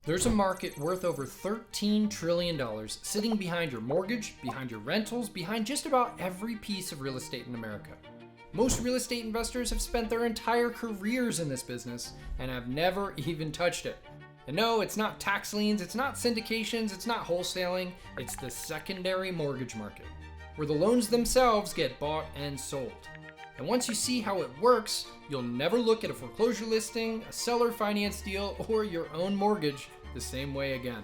There's a market worth over $13 trillion sitting behind your mortgage, behind your rentals, behind just about every piece of real estate in America. Most real estate investors have spent their entire careers in this business and have never even touched it. And no, it's not tax liens, it's not syndications, it's not wholesaling, it's the secondary mortgage market, where the loans themselves get bought and sold. And once you see how it works, you'll never look at a foreclosure listing, a seller finance deal, or your own mortgage the same way again.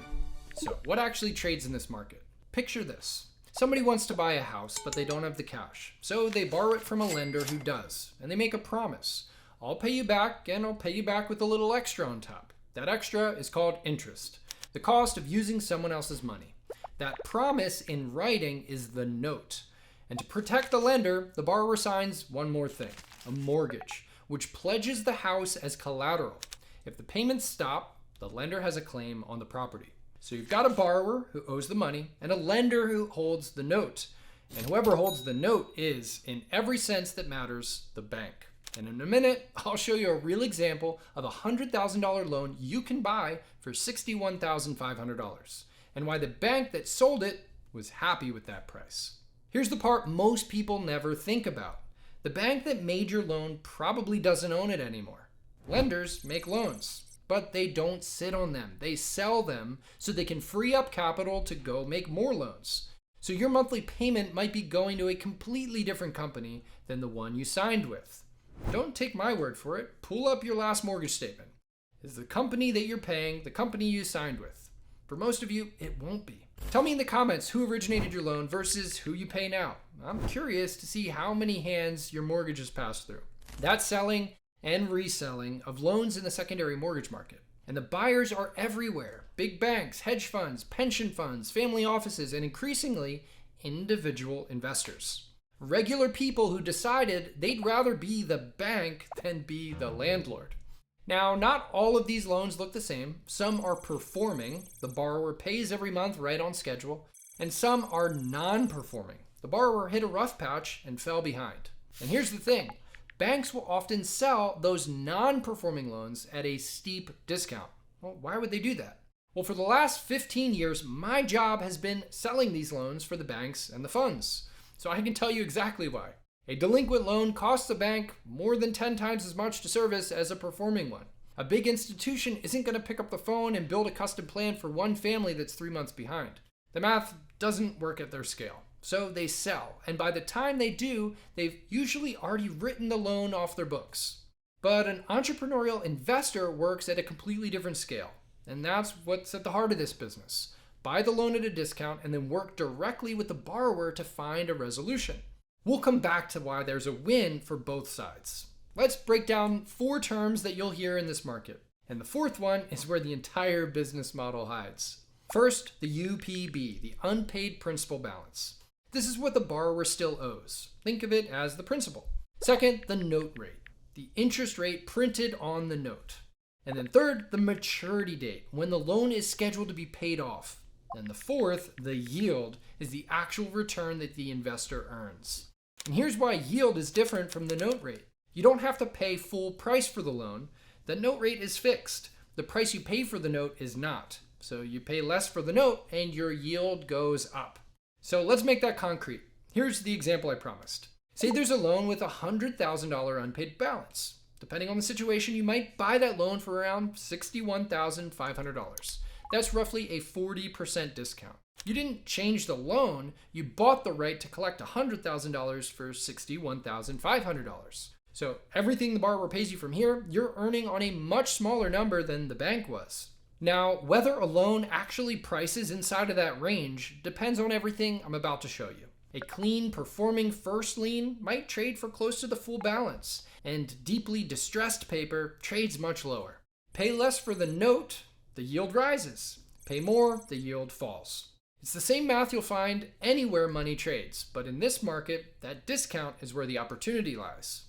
So what actually trades in this market? Picture this. Somebody wants to buy a house, but they don't have the cash. So they borrow it from a lender who does, and they make a promise. I'll pay you back, and I'll pay you back with a little extra on top. That extra is called interest, the cost of using someone else's money. That promise in writing is the note. And to protect the lender, the borrower signs one more thing, a mortgage, which pledges the house as collateral. If the payments stop, the lender has a claim on the property. So you've got a borrower who owes the money and a lender who holds the note. And whoever holds the note is, in every sense that matters, the bank. And in a minute, I'll show you a real example of a $100,000 loan you can buy for $61,500, and why the bank that sold it was happy with that price. Here's the part most people never think about. The bank that made your loan probably doesn't own it anymore. Lenders make loans, but they don't sit on them. They sell them so they can free up capital to go make more loans. So your monthly payment might be going to a completely different company than the one you signed with. Don't take my word for it. Pull up your last mortgage statement. Is the company that you're paying the company you signed with? For most of you, it won't be. Tell me in the comments who originated your loan versus who you pay now. I'm curious to see how many hands your mortgage has passed through. That's selling and reselling of loans in the secondary mortgage market. And the buyers are everywhere. Big banks, hedge funds, pension funds, family offices, and increasingly, individual investors. Regular people who decided they'd rather be the bank than be the landlord. Now, not all of these loans look the same. Some are performing, the borrower pays every month right on schedule, and some are non-performing. The borrower hit a rough patch and fell behind. And here's the thing, banks will often sell those non-performing loans at a steep discount. Well, why would they do that? Well, for the last 15 years, my job has been selling these loans for the banks and the funds. So I can tell you exactly why. A delinquent loan costs the bank more than 10 times as much to service as a performing one. A big institution isn't going to pick up the phone and build a custom plan for one family that's 3 months behind. The math doesn't work at their scale. So they sell, and by the time they do, they've usually already written the loan off their books. But an entrepreneurial investor works at a completely different scale, and that's what's at the heart of this business. Buy the loan at a discount and then work directly with the borrower to find a resolution. We'll come back to why there's a win for both sides. Let's break down 4 terms that you'll hear in this market. And the 4th one is where the entire business model hides. First, the UPB, the unpaid principal balance. This is what the borrower still owes. Think of it as the principal. Second, the note rate, the interest rate printed on the note. And then third, the maturity date, when the loan is scheduled to be paid off. And the 4th, the yield, is the actual return that the investor earns. And here's why yield is different from the note rate. You don't have to pay full price for the loan. The note rate is fixed. The price you pay for the note is not. So you pay less for the note and your yield goes up. So let's make that concrete. Here's the example I promised. Say there's a loan with a $100,000 unpaid balance. Depending on the situation, you might buy that loan for around $61,500. That's roughly a 40% discount. You didn't change the loan, you bought the right to collect $100,000 for $61,500. So everything the borrower pays you from here, you're earning on a much smaller number than the bank was. Now, whether a loan actually prices inside of that range depends on everything I'm about to show you. A clean, performing first lien might trade for close to the full balance, and deeply distressed paper trades much lower. Pay less for the note, the yield rises. Pay more, the yield falls. It's the same math you'll find anywhere money trades, but in this market, that discount is where the opportunity lies.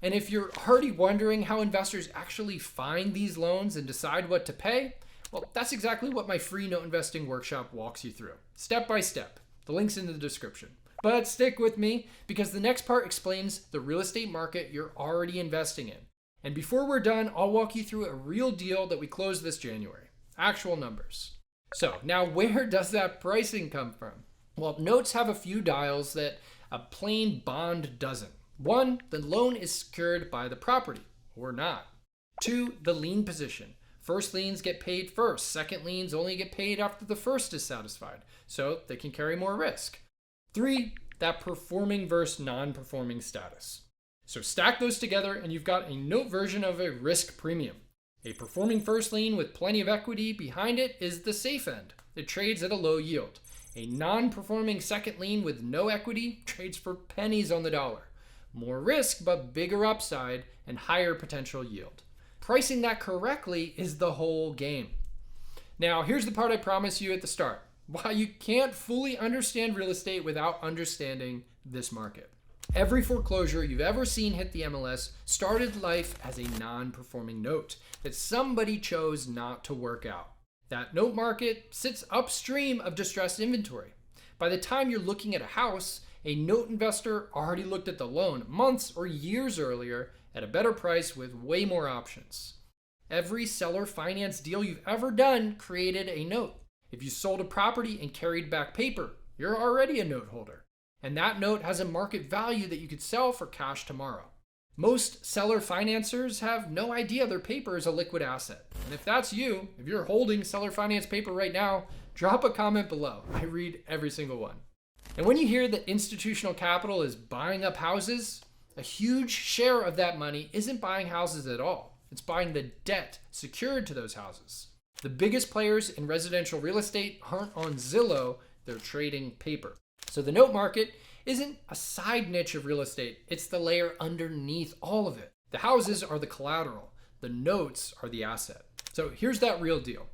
And if you're already wondering how investors actually find these loans and decide what to pay, well, that's exactly what my free note investing workshop walks you through, step by step. The link's in the description. But stick with me, because the next part explains the real estate market you're already investing in. And before we're done, I'll walk you through a real deal that we closed this January. actual numbers. So now where does that pricing come from? Well, notes have a few dials that a plain bond doesn't. 1, the loan is secured by the property, or not. 2, the lien position. First liens get paid first. Second liens only get paid after the first is satisfied, so they can carry more risk. 3, that performing versus non-performing status. So stack those together and you've got a note version of a risk premium. A performing first lien with plenty of equity behind it is the safe end. It trades at a low yield. A non-performing second lien with no equity trades for pennies on the dollar. More risk, but bigger upside and higher potential yield. Pricing that correctly is the whole game. Now, here's the part I promised you at the start. Why you can't fully understand real estate without understanding this market. Every foreclosure you've ever seen hit the MLS started life as a non-performing note that somebody chose not to work out. That note market sits upstream of distressed inventory. By the time you're looking at a house, a note investor already looked at the loan months or years earlier at a better price with way more options. Every seller finance deal you've ever done created a note. If you sold a property and carried back paper, you're already a note holder. And that note has a market value that you could sell for cash tomorrow. Most seller financiers have no idea their paper is a liquid asset. And if that's you, if you're holding seller finance paper right now, drop a comment below. I read every single one. And when you hear that institutional capital is buying up houses, a huge share of that money isn't buying houses at all. It's buying the debt secured to those houses. The biggest players in residential real estate aren't on Zillow, they're trading paper. So the note market isn't a side niche of real estate, it's the layer underneath all of it. The houses are the collateral, the notes are the asset. So here's that real deal.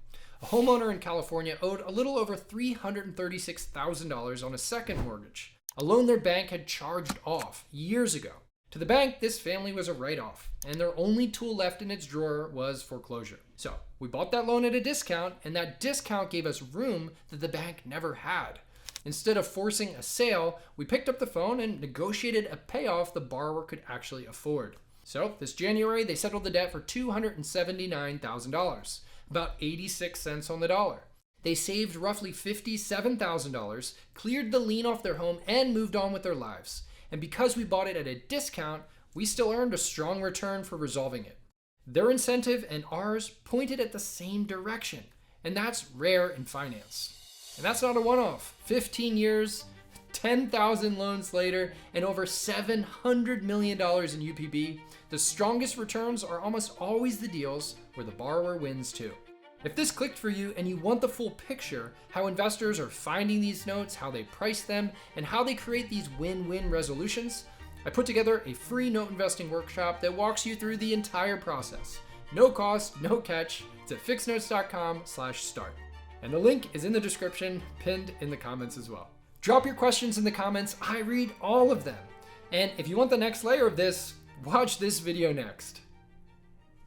A homeowner in California owed a little over $336,000 on a second mortgage, a loan their bank had charged off years ago. To the bank, this family was a write-off, and their only tool left in its drawer was foreclosure. So we bought that loan at a discount, and that discount gave us room that the bank never had. Instead of forcing a sale, we picked up the phone and negotiated a payoff the borrower could actually afford. So this January, they settled the debt for $279,000, about 86 cents on the dollar. They saved roughly $57,000, cleared the lien off their home, and moved on with their lives. And because we bought it at a discount, we still earned a strong return for resolving it. Their incentive and ours pointed at the same direction, and that's rare in finance. And that's not a one-off. 15 years, 10,000 loans later, and over $700 million in UPB, the strongest returns are almost always the deals where the borrower wins too. If this clicked for you and you want the full picture, how investors are finding these notes, how they price them, and how they create these win-win resolutions, I put together a free note investing workshop that walks you through the entire process. No cost, no catch. It's at fixednotes.com/start. And the link is in the description, pinned in the comments as well. Drop your questions in the comments. I read all of them. And if you want the next layer of this, watch this video next.